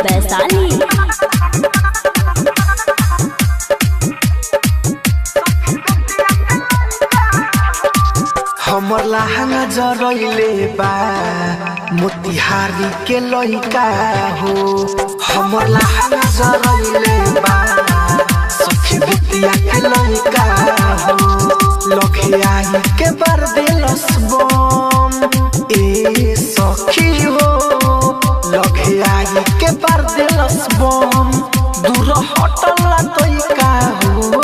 वैशाली। हमर लहंगा जरइले बा मोतिहारी के लइका हो। हमर लहंगा जरइले बा सखी बिटिया के लइका हो। लखे आई के बार दिलस बम ए सखी हो। लखे आई के बार दिलस बम दूर हटला तइका हो।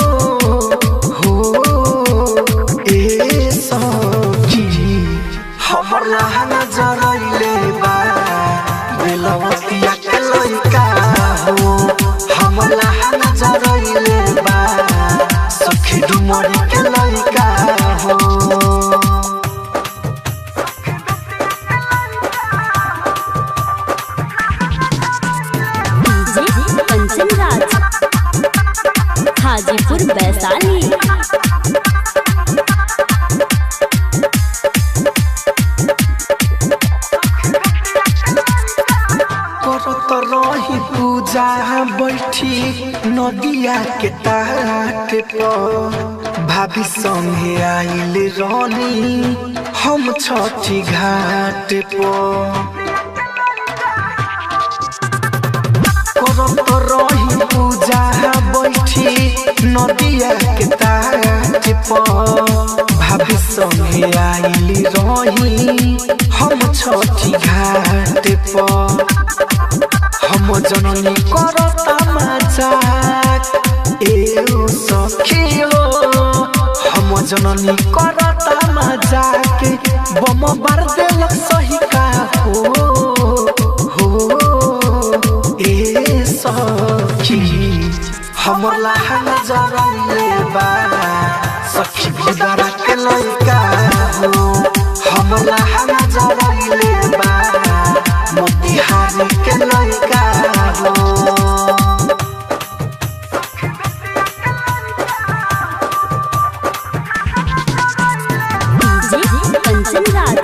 हमर लहंगा जरइले बा बेलवतिया के लइका हो। हमर लहंगा जरइले बा सखी डुमरी के लइका हो। डीजे कंचन राज हाजीपुर वैशाली। करत रही पूजा बैठी नदिया के तट पर। भाभी संगे आइल रानी हम छठी घाट पर। करत रही पूजा बैठी नदिया के तट पर। भाभी संगे आइल रही हम छठी घाट पर। हम जननी करता मजाक एओ सखी हो। हम जननी करता मजाक बम बार देलक सही का हो ए सखी। हमर लहंगा जरइले बा सखी बुदरा के लइका हो। हमर लहंगा जरइले बा मोतिहारी के लइका हो। डीजे कंचन राज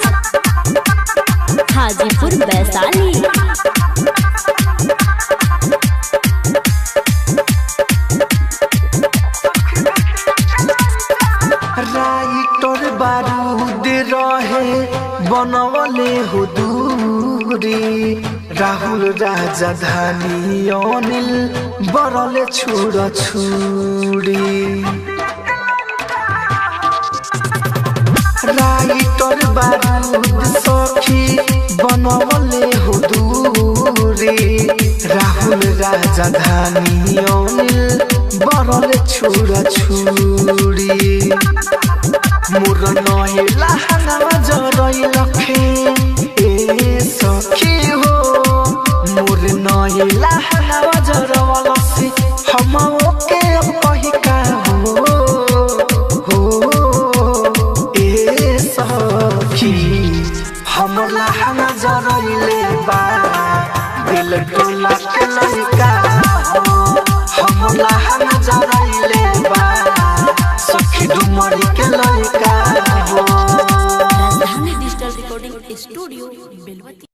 हाजीपुर वैशाली। राइटर बारूद रहे बनवले हो दूरी। राहुल राजधानी अनिल बरले छुरा छुरी। राइटर बारूद सखी बनवले हो दूरी। राहुल राजधानी अनिल बरले छुरा छुरी। मोर नहे लहंगा जरइलखे ए सखी हो। मोर नहे लहंगा जरवलसी हम ओके अब कही का हो ए सखी। हमर लहंगा जरइले बा दिल टोला के लइका हो। हमर लहंगा जरइले बा सखी डुमरी के लइका हो। राजधानी डिजिटल रिकॉर्डिंग स्टूडियो बेलवती।